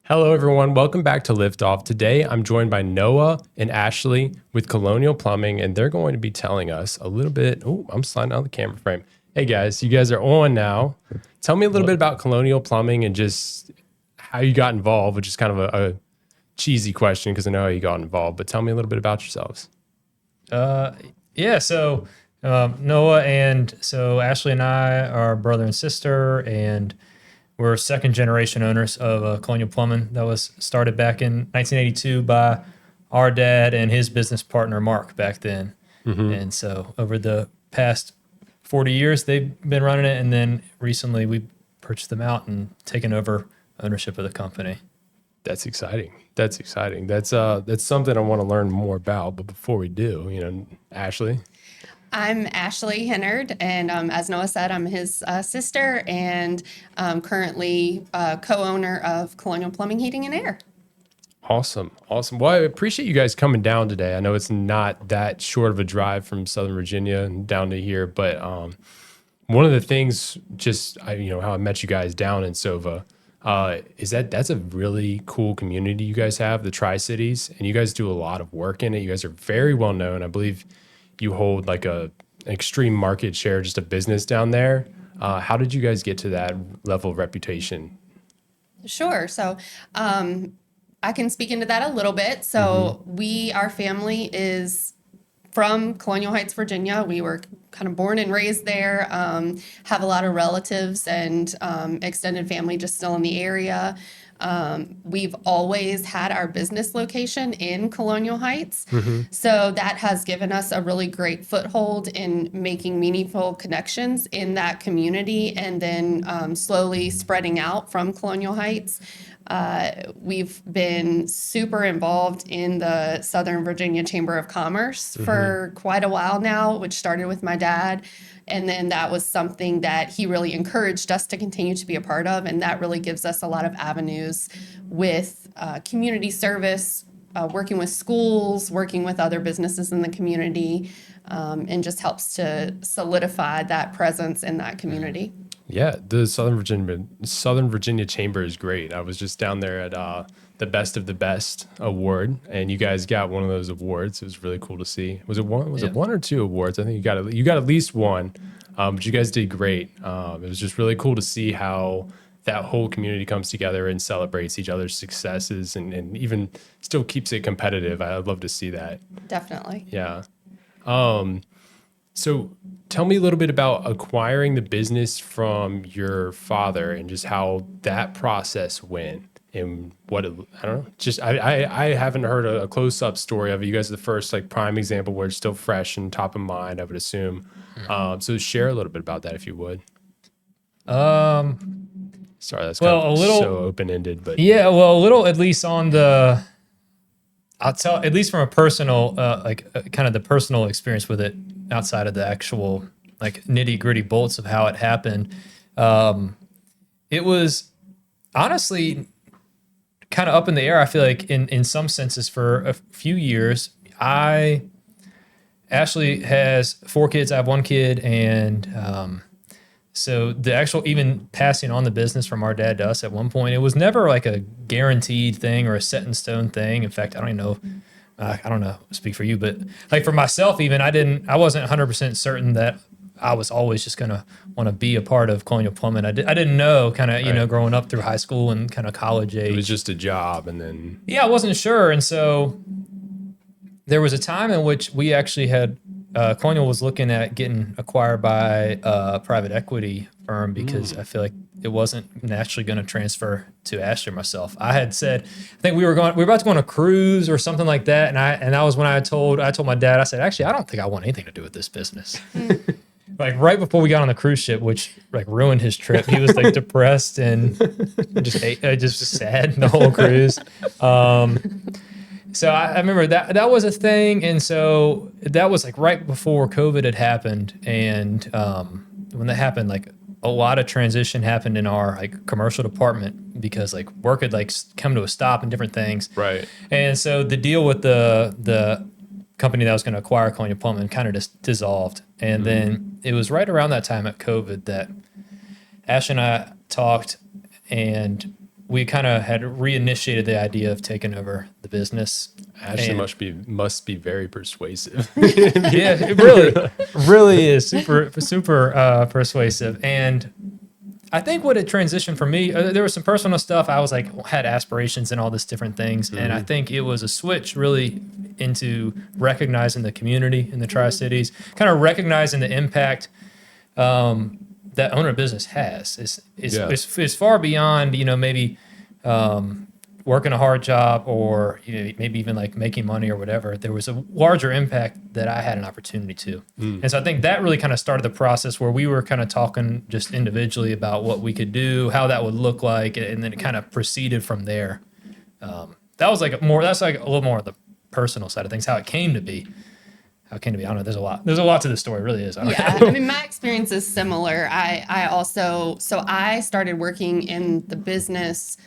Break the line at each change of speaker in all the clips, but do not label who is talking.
Hello, everyone. Welcome back to Liftoff. Today, I'm joined by Noah and Ashley with Colonial Plumbing, and they're going to be telling us a little bit. Oh, I'm sliding out of the camera frame. Hey, guys, you guys are on now. Tell me a little bit about Colonial Plumbing and just how you got involved, which is kind of a cheesy question because I know how you got involved, but tell me a little bit about yourselves.
Noah and Ashley and I are brother and sister, and we're second generation owners of Colonial Plumbing that was started back in 1982 by our dad and his business partner, Mark, back then. And so over the past 40 years, they've been running it. And then recently we purchased them out and taken over ownership of the company.
That's exciting. That's exciting. That's something I want to learn more about. But before we do, Ashley.
I'm Ashley Henard, and as Noah said, I'm his sister and currently co-owner of Colonial Plumbing, Heating, and Air.
Awesome. Awesome. Well, I appreciate you guys coming down today. I know it's not that short of a drive from Southern Virginia down to here, but one of the things, how I met you guys down in Sova, is that's a really cool community you guys have, the Tri-Cities, and you guys do a lot of work in it. You guys are very well known. I believe you hold like an extreme market share, just a business down there. How did you guys get to that level of reputation?
Sure. So I can speak into that a little bit. So our family is from Colonial Heights, Virginia. We were kind of born and raised there, have a lot of relatives and extended family just still in the area. We've always had our business location in Colonial Heights. So that has given us a really great foothold in making meaningful connections in that community and then slowly spreading out from Colonial Heights. We've been super involved in the Southern Virginia Chamber of Commerce for quite a while now, which started with my dad. And then that was something that he really encouraged us to continue to be a part of. And that really gives us a lot of avenues with community service, working with schools, working with other businesses in the community, and just helps to solidify that presence in that community.
Yeah, the Southern Virginia Chamber is great. I was just down there at the Best of the Best award, and you guys got one of those awards. It was really cool to see. Was it one? Was it one or two awards? I think you got at least one. But you guys did great. It was just really cool to see how that whole community comes together and celebrates each other's successes, and even still keeps it competitive. I'd love to see that.
Definitely.
Yeah. So tell me a little bit about acquiring the business from your father and just how that process went and I don't know. Just I haven't heard a close up story of it. You guys are the first like prime example where it's still fresh and top of mind, I would assume. So share a little bit about that if you would. Sorry, that's kind of so open ended, but
yeah, well, a little at least on the. I'll tell at least from a personal, kind of the personal experience with it outside of the actual like nitty gritty bolts of how it happened. It was honestly kind of up in the air. I feel like in some senses for a few years. Ashley has 4 kids. I have 1 kid, and so the actual even passing on the business from our dad to us at one point, it was never like a guaranteed thing or a set in stone thing. In fact, I don't know, speak for you, but like for myself, even I wasn't 100% certain that I was always just going to want to be a part of Colonial Plumbing. I didn't know kind of, growing up through high school and kind of college age.
It was just a job. And then,
yeah, I wasn't sure. And so there was a time in which we actually had, Colonial was looking at getting acquired by a private equity firm because I feel like it wasn't naturally going to transfer to Ashley or myself. I had said, I think we were about to go on a cruise or something like that. And that was when I told my dad, I said, actually, I don't think I want anything to do with this business. Like right before we got on the cruise ship, which like ruined his trip. He was like depressed and just sad the whole cruise. So I remember that was a thing. And so that was like right before COVID had happened. And when that happened, like a lot of transition happened in our like commercial department because like work had like come to a stop and different things.
right.
And so the deal with the company that was going to acquire Colonial Plumbing kind of just dissolved. And then it was right around that time at COVID that Ash and I talked, and we kind of had reinitiated the idea of taking over the business.
Ashley
And-
must be very persuasive.
Yeah, it really is super persuasive. And I think what it transitioned for me, there was some personal stuff. I was like, had aspirations and all this different things. And I think it was a switch really into recognizing the community in the Tri-Cities, kind of recognizing the impact that owner of business has. It's far beyond, maybe working a hard job or maybe even like making money or whatever. There was a larger impact that I had an opportunity to. And so I think that really kind of started the process where we were kind of talking just individually about what we could do, how that would look like, and then it kind of proceeded from there. That's like a little more of the personal side of things, how it came to be. I don't know. There's a lot to the story. It really is.
Yeah. I mean, my experience is similar. I started working in the business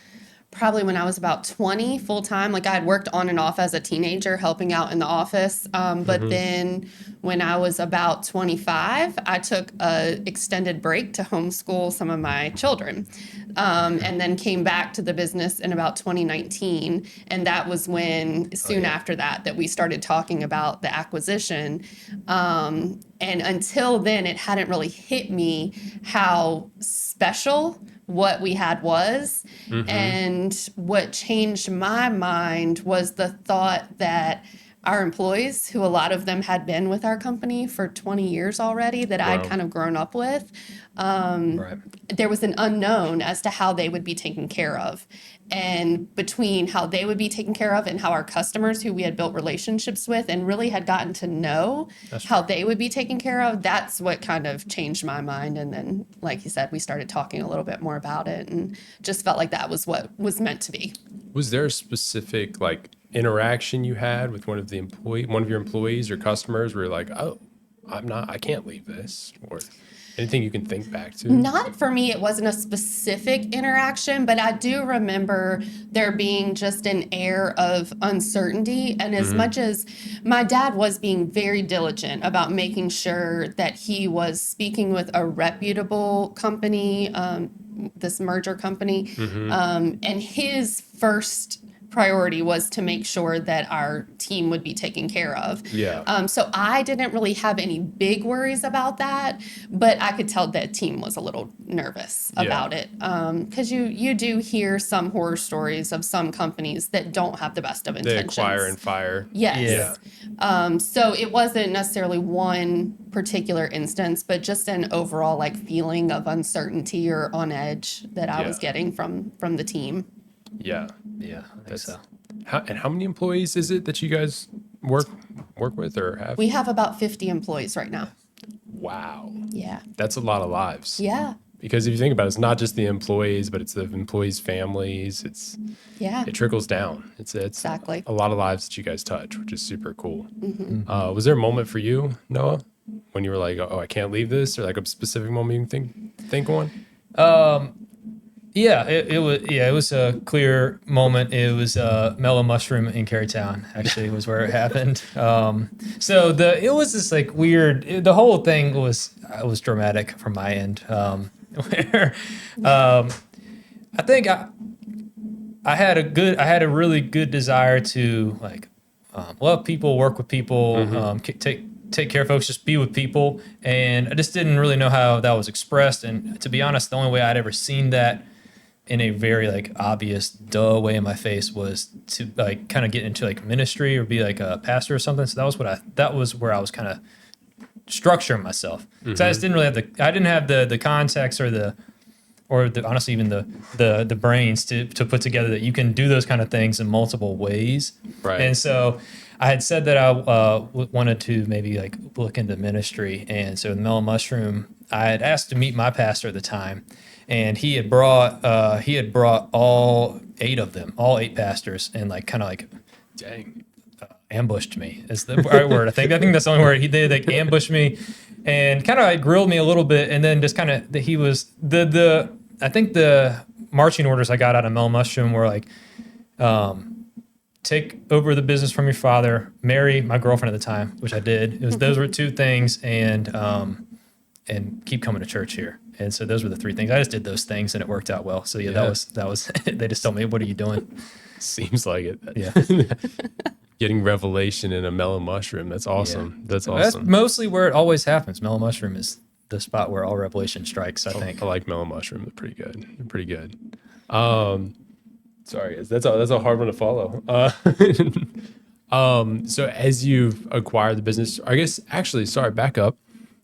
probably when I was about 20 full time. Like I had worked on and off as a teenager helping out in the office. But then when I was about 25, I took an extended break to homeschool some of my children. And then came back to the business in about 2019. And that was when, soon after that we started talking about the acquisition. And until then, it hadn't really hit me how special what we had was. And what changed my mind was the thought that our employees, who a lot of them had been with our company for 20 years already, that I'd kind of grown up with, there was an unknown as to how they would be taken care of. And between how they would be taken care of and how our customers, who we had built relationships with and really had gotten to know how they would be taken care of, that's what kind of changed my mind. And then, like you said, we started talking a little bit more about it and just felt like that was what was meant to be.
Was there a specific interaction you had with one of your employees or customers where you're like, oh, I can't leave this, or anything you can think back to?
Not for me, it wasn't a specific interaction, but I do remember there being just an air of uncertainty. And as much as my dad was being very diligent about making sure that he was speaking with a reputable company, this merger company, and his first priority was to make sure that our team would be taken care of. So I didn't really have any big worries about that, but I could tell that team was a little nervous about it. Because you do hear some horror stories of some companies that don't have the best of intentions.
They acquire and fire.
Yes. So it wasn't necessarily one particular instance, but just an overall feeling of uncertainty or on edge that I was getting from the team.
Yeah, I think so.
How many employees is it that you guys work with or have?
We have about 50 employees right now.
Wow.
Yeah.
That's a lot of lives.
Yeah.
Because if you think about it, it's not just the employees, but it's the employees' families. It trickles down. It's
Exactly.
a lot of lives that you guys touch, which is super cool. Was there a moment for you, Noah, when you were like, oh, I can't leave this, or a specific moment you can think on?
Yeah, it was a clear moment. It was Mellow Mushroom in Carytown, actually, was where it happened. So it was this weird, the whole thing was dramatic from my end. Where I think I had a really good desire to love people, work with people, take care of folks, just be with people. And I just didn't really know how that was expressed. And to be honest, the only way I'd ever seen that in a very obvious duh way in my face was to kind of get into ministry or be a pastor or something. So that was where I was kind of structuring myself. So I just didn't really have the context or honestly even the brains to put together that you can do those kind of things in multiple ways.
Right.
And so I had said that I wanted to maybe look into ministry. And so the Mellow Mushroom, I had asked to meet my pastor at the time. And he had brought all 8 pastors, and
Dang.
Ambushed me is the right word. I think that's the only word. He did ambushed me, and kind of grilled me a little bit, and then just kind of he was I think the marching orders I got out of Mellow Mushroom were take over the business from your father, marry my girlfriend at the time, which I did. Those were 2 things, and and keep coming to church here. And so those were the three things. I just did those things and it worked out well. So yeah, that was, they just told me, what are you doing?
Seems like it.
Yeah.
Getting revelation in a mellow mushroom. That's awesome. That's awesome.
That's mostly where it always happens. Mellow mushroom is the spot where all revelation strikes, I think.
I like mellow mushroom. They're pretty good. They're pretty good. Sorry, guys. That's a hard one to follow. So as you've acquired the business, I guess actually, sorry, back up.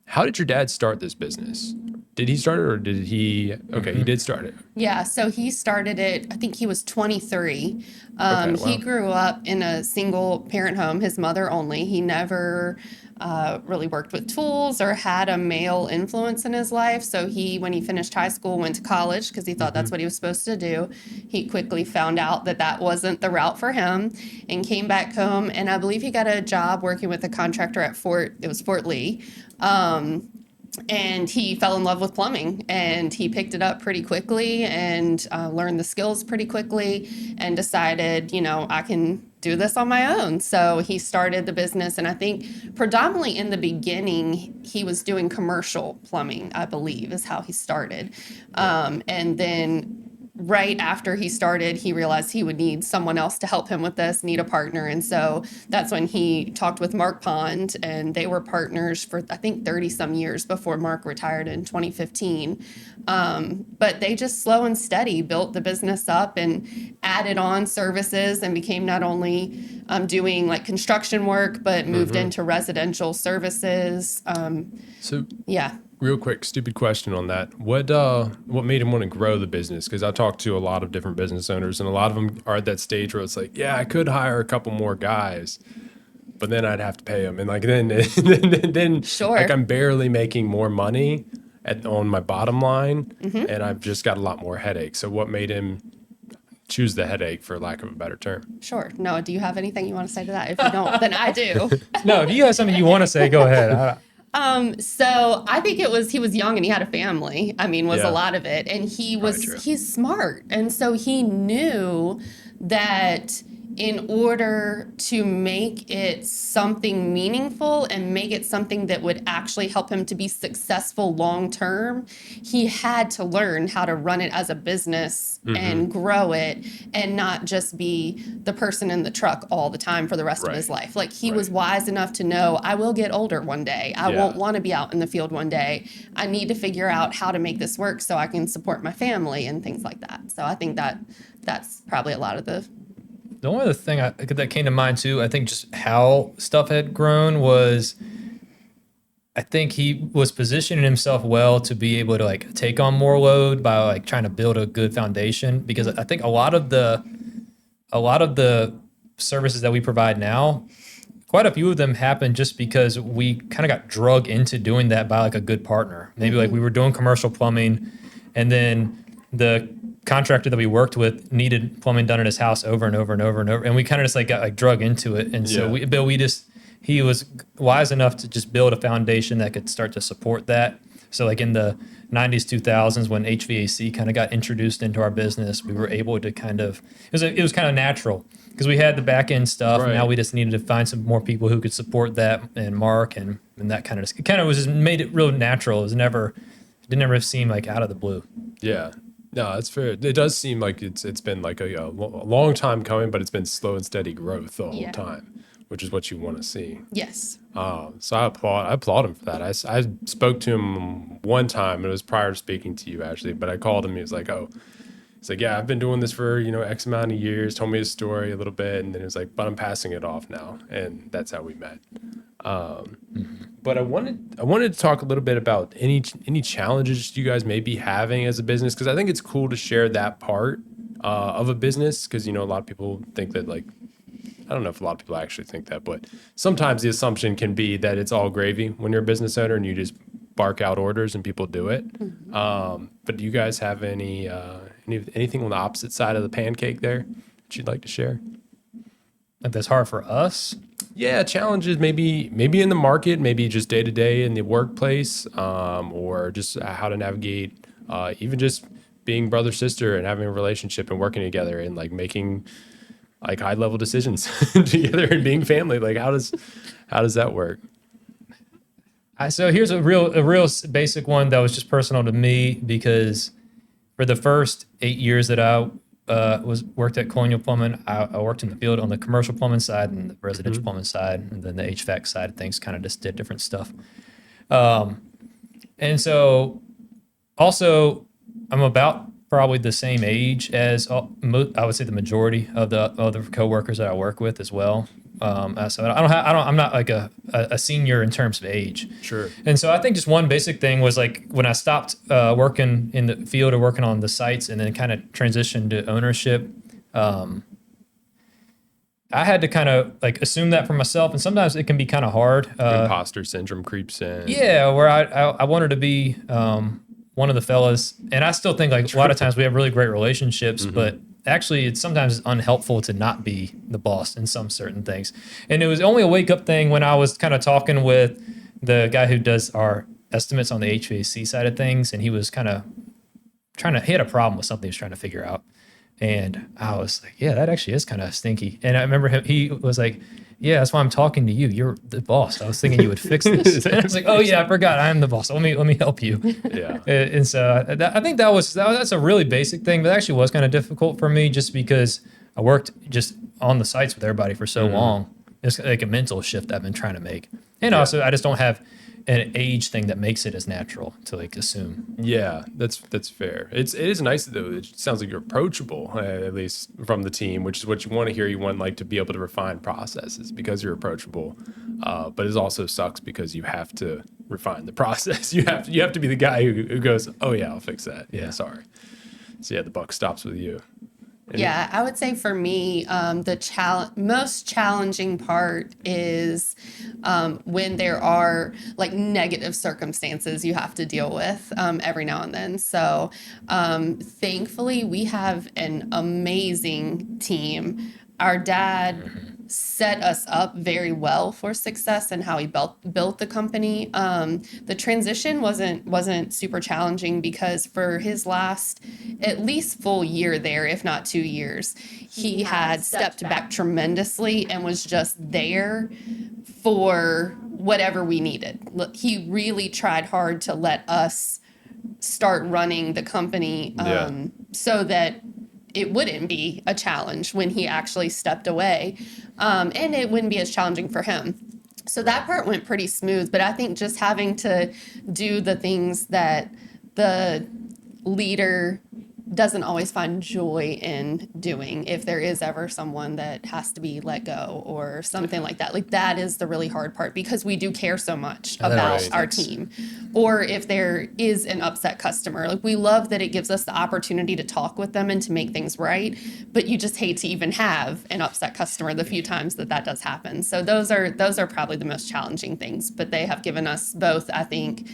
How did your dad start this business? Did he start it or did he? Okay, he did start it.
Yeah, so he started it, I think he was 23.
Wow.
He grew up in a single parent home, his mother only. He never really worked with tools or had a male influence in his life. So when he finished high school, went to college because he thought that's what he was supposed to do. He quickly found out that wasn't the route for him and came back home. And I believe he got a job working with a contractor at Fort Lee. And he fell in love with plumbing and he picked it up pretty quickly and learned the skills pretty quickly and decided, I can do this on my own. So he started the business. And I think predominantly in the beginning, he was doing commercial plumbing, I believe is how he started. And then right after he started, he realized he would need someone else to help him with this, need a partner. And so that's when he talked with Mark Pond, and they were partners for, I think, 30 some years before Mark retired in 2015. But they just slow and steady built the business up and added on services and became not only doing like construction work, but moved into residential services. Yeah.
Real quick, stupid question on that. What made him want to grow the business? Because I talked to a lot of different business owners, and a lot of them are at that stage where it's like, yeah, I could hire a couple more guys, but then I'd have to pay them, and like then
Sure.
like I'm barely making more money on my bottom line, and I've just got a lot more headaches. So what made him choose the headache, for lack of a better term?
Sure. Noah, do you have anything you want to say to that? If you don't, then I do.
No, if you have something you want to say, go ahead.
So I think he was young and he had a family. I mean, was
Yeah.
a lot of it. And
True.
he's smart. And so he knew that in order to make it something meaningful and make it something that would actually help him to be successful long term, he had to learn how to run it as a business and grow it and not just be the person in the truck all the time for the rest of his life. Like he was wise enough to know, I will get older one day. I won't want to be out in the field one day. I need to figure out how to make this work so I can support my family and things like that. So I think that's probably a lot of the
only other thing that came to mind too, I think just how stuff had grown was, I think he was positioning himself well to be able to like take on more load by like trying to build a good foundation. Because I think a lot of the services that we provide now, quite a few of them happen just because we kind of got drug into doing that by like a good partner. Maybe like we were doing commercial plumbing, and then the contractor that we worked with needed plumbing done at his house over and over and over and over, and we kind of just like got like drug into it. And so he was wise enough to just build a foundation that could start to support that. So like in the 90s, 2000s, when HVAC kind of got introduced into our business, we were able to it was kind of natural because we had the back end stuff.
Right.
And now we just needed to find some more people who could support that, and Mark and that kind of, it kind of was just made it real natural. It didn't ever seem like out of the blue.
Yeah. No, that's fair. It does seem like it's been like a long time coming, but it's been slow and steady growth the whole time, which is what you want to see.
Yes.
So I applaud him for that. I spoke to him one time, and it was prior to speaking to you actually, but I called him. He was like, yeah, I've been doing this for, X amount of years, told me his story a little bit. And then he was like, but I'm passing it off now. And that's how we met. But I wanted to talk a little bit about any challenges you guys may be having as a business, because I think it's cool to share that part of a business, because a lot of people think that, like, I don't know if a lot of people actually think that, but sometimes the assumption can be that it's all gravy when you're a business owner and you just bark out orders and people do it. But do you guys have anything on the opposite side of the pancake there that you'd like to share?
Like that's hard for us.
Yeah, challenges maybe in the market, maybe just day to day in the workplace, or just how to navigate, even just being brother sister and having a relationship and working together and like making like high level decisions together and being family. Like how does that work?
So here's a real basic one that was just personal to me, because for the first 8 years that I worked at Colonial Plumbing, I worked in the field on the commercial plumbing side and the residential plumbing side, and then the HVAC side of things. Kind of just did different stuff. And so also, I'm about probably the same age as I would say the majority of the other coworkers that I work with as well. So I'm not like a senior in terms of age.
Sure.
And so I think just one basic thing was like when I stopped working in the field or working on the sites and then kind of transitioned to ownership, I had to kind of like assume that for myself. And sometimes it can be kind of hard.
Imposter syndrome creeps in.
Yeah, where I wanted to be one of the fellas. And I still think like a lot of times we have really great relationships, but actually it's sometimes unhelpful to not be the boss in some certain things. And it was only a wake up thing when I was kind of talking with the guy who does our estimates on the HVAC side of things. And he was kind of he had a problem with something he was trying to figure out. And I was like, yeah, that actually is kind of stinky. And I remember he was like, yeah, that's why I'm talking to you. You're the boss. I was thinking you would fix this. And I was like, oh yeah, I forgot. I am the boss. Let me help you.
Yeah.
And so I think that's a really basic thing, but it actually was kind of difficult for me just because I worked just on the sites with everybody for so long. It's like a mental shift I've been trying to make. And also I just don't have an age thing that makes it as natural to like assume.
Yeah, that's fair. It is nice though. It sounds like you're approachable, at least from the team, which is what you want to hear. You want like to be able to refine processes because you're approachable, but it also sucks because you have to refine the process. You have to be the guy who goes, oh yeah, I'll fix that. Yeah, sorry. So yeah, the buck stops with you.
Yeah, I would say for me, the most challenging part is when there are like negative circumstances you have to deal with every now and then. So thankfully, we have an amazing team. Our dad set us up very well for success and how he built the company. The transition wasn't super challenging because for his last at least full year there, if not 2 years, he had stepped back tremendously and was just there for whatever we needed. He really tried hard to let us start running the company so that it wouldn't be a challenge when he actually stepped away. And it wouldn't be as challenging for him. So that part went pretty smooth. But I think just having to do the things that the leader doesn't always find joy in doing, if there is ever someone that has to be let go or something like that is the really hard part because we do care so much about our team. Or if there is an upset customer, like we love that it gives us the opportunity to talk with them and to make things right, but you just hate to even have an upset customer the few times that does happen. So those are probably the most challenging things, but they have given us both, I think,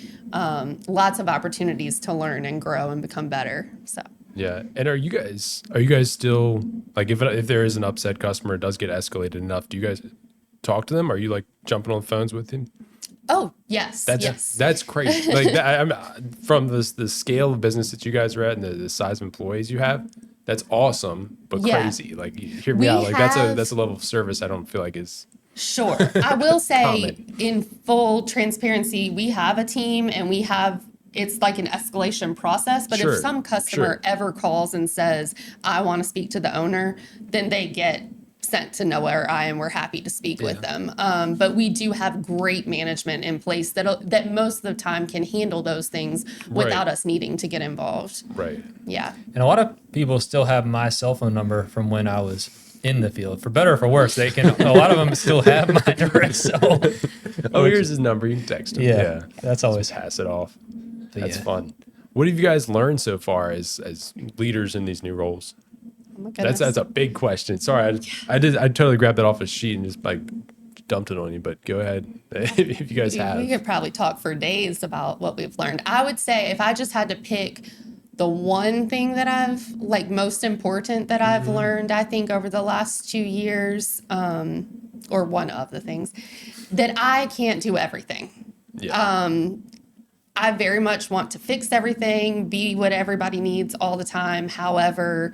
lots of opportunities to learn and grow and become better. So.
Yeah, and are you guys still like if there is an upset customer, it does get escalated enough? Do you guys talk to them? Are you like jumping on phones with him?
Oh yes,
that's crazy. Like I'm from the scale of business that you guys are at and the size of employees you have. That's awesome, but crazy. Like hear me out. Like that's a level of service I don't feel like is.
Sure, I will say in full transparency, we have a team and we have. It's like an escalation process, but if some customer ever calls and says, I want to speak to the owner, then they get sent to know where I am. We're happy to speak with them. But we do have great management in place that most of the time can handle those things without us needing to get involved.
Right.
Yeah.
And a lot of people still have my cell phone number from when I was in the field. For better or for worse, they can. A lot of them still have my direct cell.
Here's his number. You can text him.
Yeah. That's always
just pass it off. That's fun. What have you guys learned so far as leaders in these new roles?
Oh my goodness.
That's a big question. Sorry, I totally grabbed that off a sheet and just like dumped it on you. But go ahead if you guys have.
We could probably talk for days about what we've learned. I would say if I just had to pick the one thing that I've most important that I've learned, I think over the last 2 years, or one of the things, that I can't do everything.
Yeah.
I very much want to fix everything, be what everybody needs all the time, however,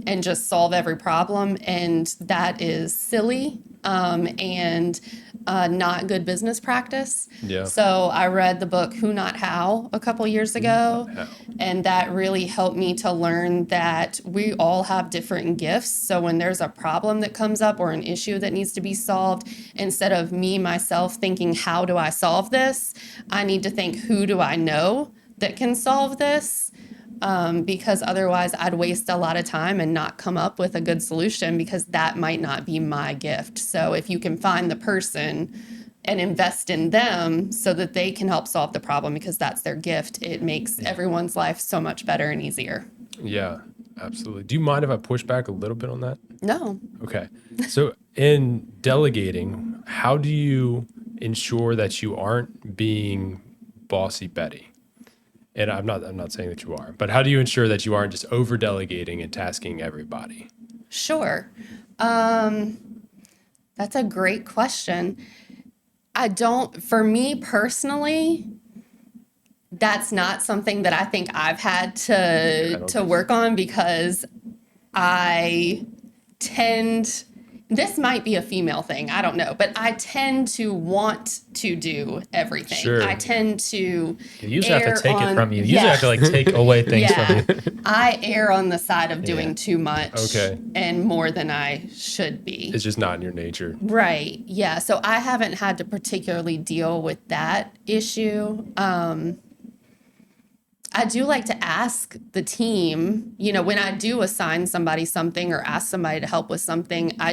and just solve every problem. And that is silly. And not good business practice.
Yeah.
So I read the book Who Not How a couple years ago,
How.
and that really helped me to learn that we all have different gifts. So when there's a problem that comes up or an issue that needs to be solved, instead of me, myself, thinking, how do I solve this? I need to think, who do I know that can solve this? Because otherwise I'd waste a lot of time and not come up with a good solution because that might not be my gift. So if you can find the person and invest in them so that they can help solve the problem because that's their gift, it makes everyone's life so much better and easier.
Yeah, absolutely. Do you mind if I push back a little bit on that?
No.
Okay. So in delegating, how do you ensure that you aren't being bossy Betty? And I'm not saying that you are, but how do you ensure that you aren't just over delegating and tasking everybody?
Sure. That's a great question. For me personally, that's not something that I think I've had to work on because I tend, this might be a female thing, I don't know, but I tend to want to do everything.
Sure.
I tend to
You usually have to take it from you. You usually
Yeah.
have to like take away things from you.
I err on the side of doing
Yeah.
too much
Okay.
and more than I should be.
It's just not in your nature.
Right. Yeah. So I haven't had to particularly deal with that issue. I do like to ask the team, when I do assign somebody something or ask somebody to help with something, I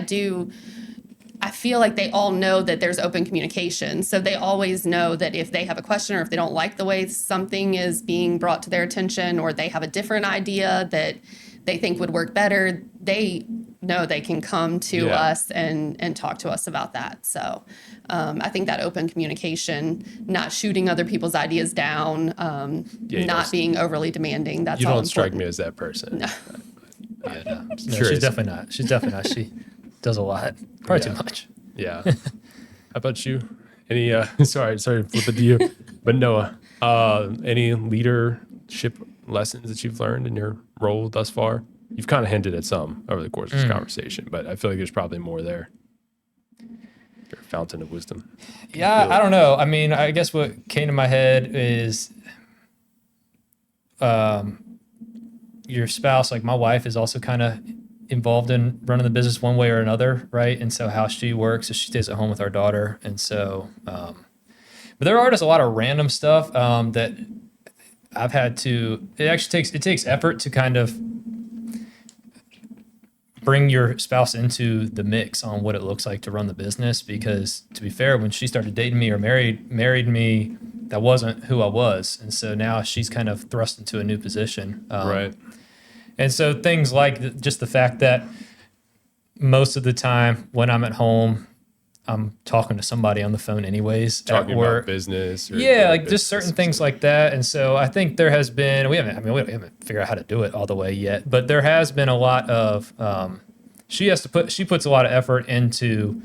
feel like they all know that there's open communication. So they always know that if they have a question or if they don't like the way something is being brought to their attention or they have a different idea that they think would work better, they know they can come to us and talk to us about that. So I think that open communication, not shooting other people's ideas down, not being overly demanding, that's
You
all
don't strike
important.
me as that person.
No.
Yeah, no,
Curious.
she's definitely not. She's definitely not. She does a lot. Probably too much.
Yeah. How about you? Any sorry to flip it to you. But Noah, any leadership lessons that you've learned in your role thus far? You've kind of hinted at some over the course of this conversation, but I feel like there's probably more there. You're a fountain of wisdom.
Yeah, I don't know. I mean, I guess what came to my head is your spouse, like my wife, is also kind of involved in running the business one way or another, right? And so how she works is she stays at home with our daughter. And so, but there are just a lot of random stuff that I've had to, it takes effort to kind of bring your spouse into the mix on what it looks like to run the business. Because to be fair, when she started dating me or married me, that wasn't who I was. And so now she's kind of thrust into a new position.
Right.
And so things like just the fact that most of the time when I'm at home, I'm talking to somebody on the phone anyways.
Talking about business. Or
like just certain things like that. And so I think there has been, we haven't figured out how to do it all the way yet, but there has been a lot of, she puts a lot of effort into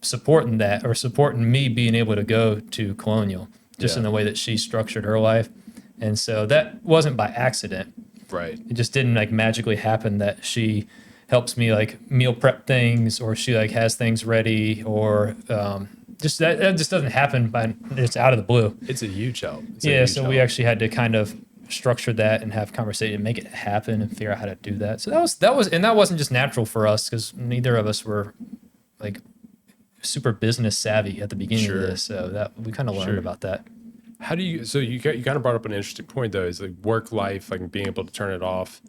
supporting that or supporting me being able to go to Colonial just in the way that she structured her life. And so that wasn't by accident.
Right.
It just didn't like magically happen that she helps me like meal prep things or she like has things ready or just that just doesn't happen it's out of the blue.
It's a huge help.
So we actually had to kind of structure that and have conversation and make it happen and figure out how to do that. So that wasn't just natural for us because neither of us were like super business savvy at the beginning of this. So that we kind of learned about that.
How do you, so you kind of brought up an interesting point though, is like work life, like being able to turn it off.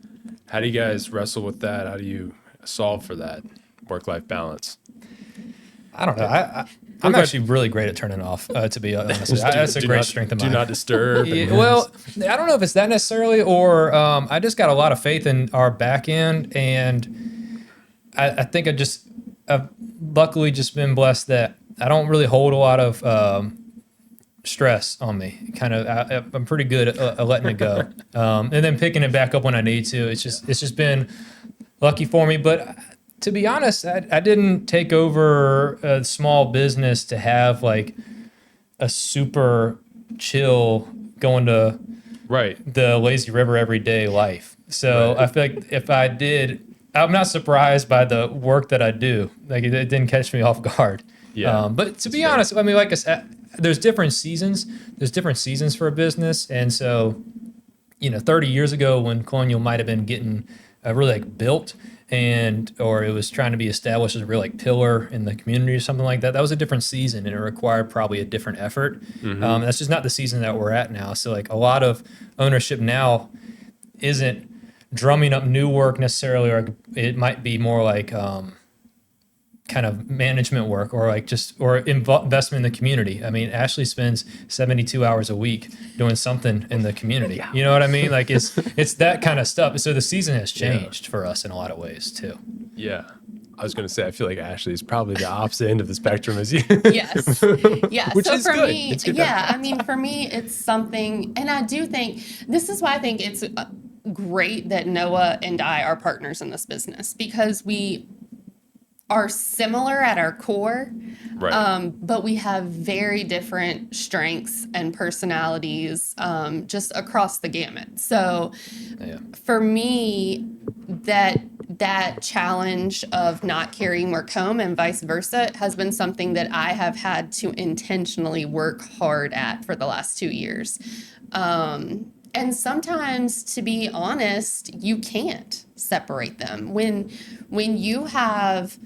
How do you guys wrestle with that? How do you solve for that work-life balance?
I don't know. I'm actually really great at turning off, to be honest. That's a great strength of mine.
Do not disturb.
Well, I don't know if it's that necessarily, or I just got a lot of faith in our back end, and I think I've luckily just been blessed that I don't really hold a lot of stress on me. Kind of, I'm pretty good at letting it go, and then picking it back up when I need to. It's just been lucky for me. But to be honest, I didn't take over a small business to have like a super chill going to the lazy river every day life. So I feel like if I did, I'm not surprised by the work that I do. Like it didn't catch me off guard.
Yeah.
But to be honest, I mean, like I said, there's different seasons. There's different seasons for a business, and so 30 years ago when Colonial might have been getting really like built or it was trying to be established as a real like pillar in the community or something like that. That was a different season and it required probably a different effort. That's just not the season that we're at now. So like a lot of ownership now isn't drumming up new work necessarily, or it might be more like kind of management work or like investment in the community. I mean, Ashley spends 72 hours a week doing something in the community. You know what I mean? Like it's that kind of stuff. So the season has changed for us in a lot of ways too.
Yeah. I was going to say, I feel like Ashley is probably the opposite end of the spectrum as you.
Yes. Yeah.
Which
so
is
for
good.
me,
It's good.
yeah, I mean, for me, it's something, and I do think this is why I think it's great that Noah and I are partners in this business, because we are similar at our core,
Right.
but we have very different strengths and personalities just across the gamut. So for me, that challenge of not carrying work home and vice versa has been something that I have had to intentionally work hard at for the last 2 years. And sometimes, to be honest, you can't separate them. When you have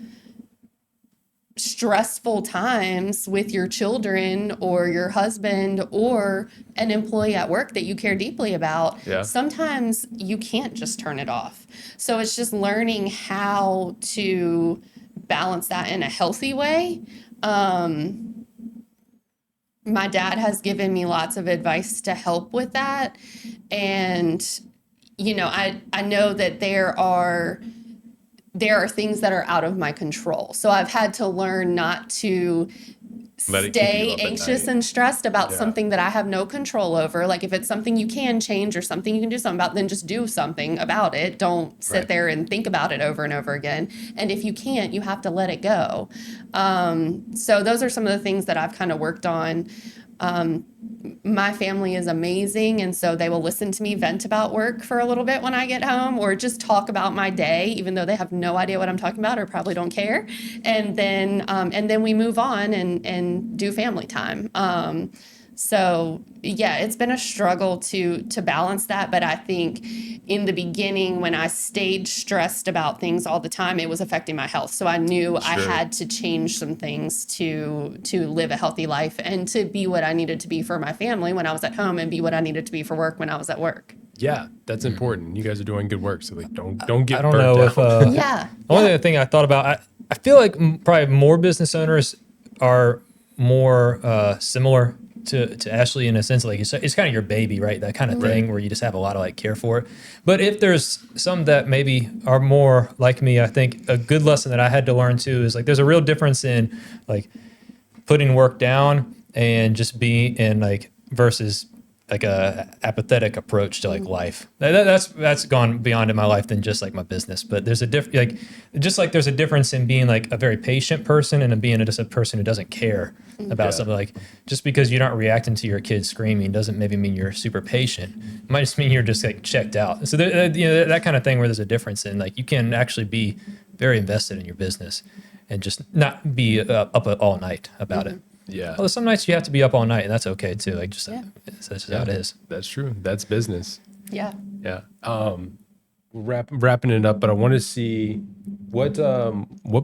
stressful times with your children or your husband or an employee at work that you care deeply about, sometimes you can't just turn it off. So it's just learning how to balance that in a healthy way. My dad has given me lots of advice to help with that. And, I know that there are things that are out of my control. So I've had to learn not to stay anxious and stressed about something that I have no control over. Like if it's something you can change or something you can do something about, then just do something about it. Don't sit there and think about it over and over again. And if you can't, you have to let it go. So those are some of the things that I've kind of worked on. My family is amazing, and so they will listen to me vent about work for a little bit when I get home, or just talk about my day, even though they have no idea what I'm talking about or probably don't care. And then we move on and do family time. So yeah, it's been a struggle to balance that. But I think in the beginning, when I stayed stressed about things all the time, it was affecting my health. So I knew I had to change some things to live a healthy life and to be what I needed to be for my family when I was at home and be what I needed to be for work when I was at work.
Yeah, that's important. You guys are doing good work, so like don't get
I don't
burnt
know
out.
if
Yeah.
only other thing I thought about, I feel like probably more business owners are more similar to Ashley in a sense, like it's kind of your baby, right? That kind of thing where you just have a lot of like care for it. But if there's some that maybe are more like me, I think a good lesson that I had to learn too is like there's a real difference in like putting work down and just being in like versus like a apathetic approach to like life. That's gone beyond in my life than just like my business. But there's a there's a difference in being like a very patient person and being just a person who doesn't care about something. Like just because you're not reacting to your kid screaming doesn't maybe mean you're super patient. It might just mean you're just like checked out. So that kind of thing where there's a difference in like you can actually be very invested in your business and just not be up all night about it.
Yeah.
Although some nights you have to be up all night, and that's okay too. Like that's just how it is.
That's true. That's business.
Yeah.
Yeah. Wrapping it up, but I want to see what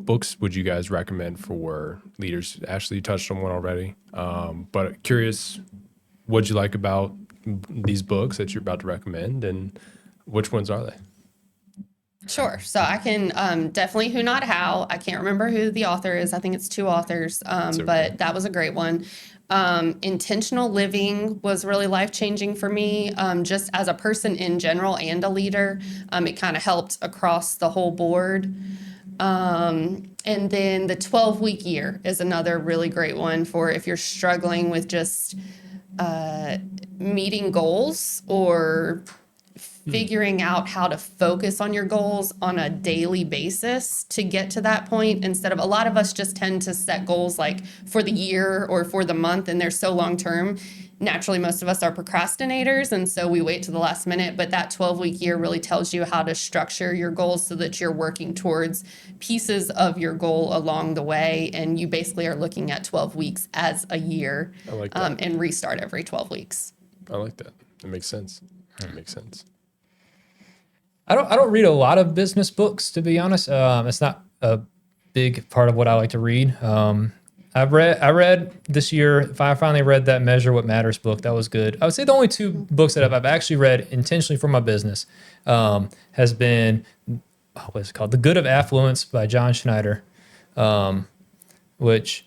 books would you guys recommend for leaders? Ashley, you touched on one already, but curious, what'd you like about these books that you're about to recommend, and which ones are they?
Sure. So I can definitely Who Not How. I can't remember who the author is. I think it's 2 authors, but that was a great one. Intentional Living was really life-changing for me, just as a person in general and a leader. It kind of helped across the whole board. And then The 12-Week Year is another really great one for if you're struggling with just meeting goals or figuring out how to focus on your goals on a daily basis to get to that point, instead of, a lot of us just tend to set goals like for the year or for the month and they're so long term. naturally, most of us are procrastinators, and so we wait to the last minute. But that 12-week year really tells you how to structure your goals so that you're working towards pieces of your goal along the way. And you basically are looking at 12 weeks as a year,
I like that.
and restart every 12 weeks.
I like that. That makes sense. That makes sense.
I don't read a lot of business books, to be honest. It's not a big part of what I like to read. I read this year. I finally read that Measure What Matters book. That was good. I would say the only two books that I've actually read intentionally for my business has been what is it called? The Good of Affluence by John Schneider, which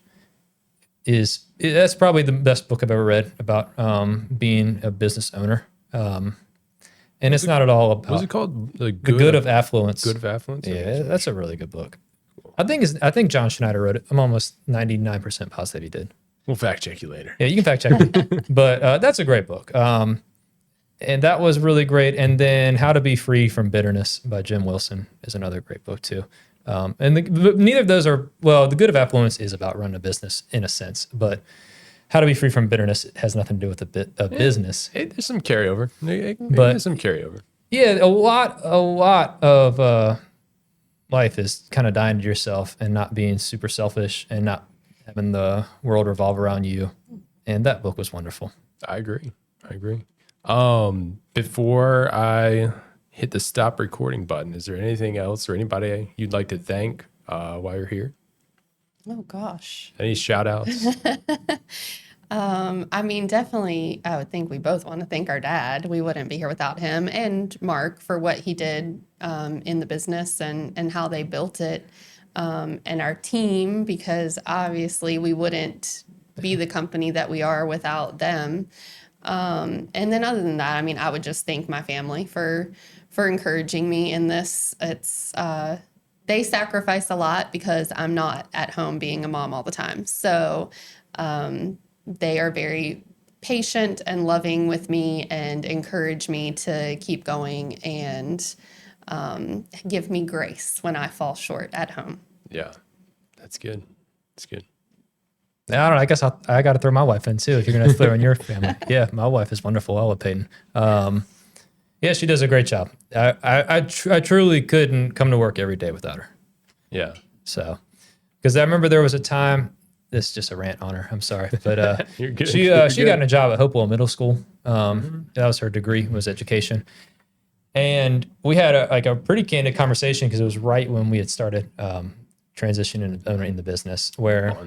that's probably the best book I've ever read about being a business owner. And it's not at all about
What's it called?
The Good of Affluence.
Good of Affluence?
Yeah, that's a really good book. I think John Schneider wrote it. I'm almost 99% positive he did.
We'll fact check you later.
Yeah, you can fact check me. But that's a great book. And that was really great. And then How to Be Free from Bitterness by Jim Wilson is another great book too. Neither of those are, well, The Good of Affluence is about running a business in a sense, but How to Be Free from Bitterness has nothing to do with a business.
Hey, there's some carryover.
But-
There's some carryover.
Yeah, a lot of life is kind of dying to yourself and not being super selfish and not having the world revolve around you. And that book was wonderful.
I agree. Before I hit the stop recording button, is there anything else or anybody you'd like to thank while you're here?
Oh, gosh.
Any shout outs?
I mean, definitely, I would think we both want to thank our dad. We wouldn't be here without him, and Mark for what he did in the business and how they built it, and our team, because obviously we wouldn't be the company that we are without them. And then other than that, I mean, I would just thank my family for encouraging me in this. It's they sacrifice a lot because I'm not at home being a mom all the time. So they are very patient and loving with me and encourage me to keep going and give me grace when I fall short at home.
Yeah, that's good. That's good.
I don't know. I guess I got to throw my wife in too if you're going to throw in your family. Yeah, my wife is wonderful. I love Peyton. Yeah, she does a great job. I truly couldn't come to work every day without her.
Yeah.
So, because I remember there was a time, this is just a rant on her, I'm sorry, but
You're good.
she
You're
she
good.
got a job at Hopewell Middle School. That was her degree, was education. And we had a pretty candid conversation because it was right when we had started transitioning and owning the business, where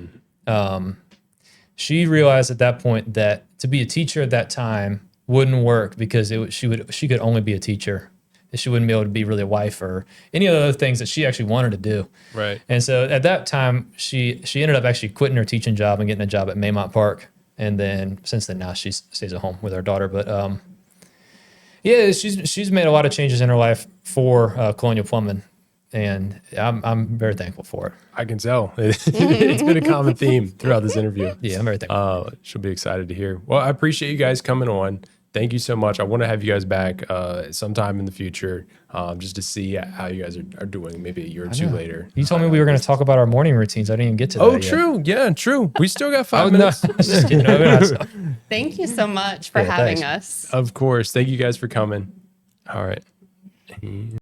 she realized at that point that to be a teacher at that time wouldn't work because she could only be a teacher. She wouldn't be able to be really a wife or any of the other things that she actually wanted to do.
Right.
And so at that time, she ended up actually quitting her teaching job and getting a job at Maymont Park. And then since then, now she stays at home with her daughter. But yeah, she's made a lot of changes in her life for Colonial Plumbing, and I'm very thankful for it.
I can tell. It's been a common theme throughout this interview.
Yeah, I'm very thankful.
She'll be excited to hear. Well, I appreciate you guys coming on. Thank you so much. I want to have you guys back sometime in the future just to see how you guys are doing, maybe a year or two later.
You told me we were going to talk about our morning routines. I didn't even get to that yet.
True. Yeah, true. We still got 5
No,
minutes.
just kidding. No, we're not.
Thank you so much for
Yeah,
having
thanks.
us.
Of course. Thank you guys for coming. All right.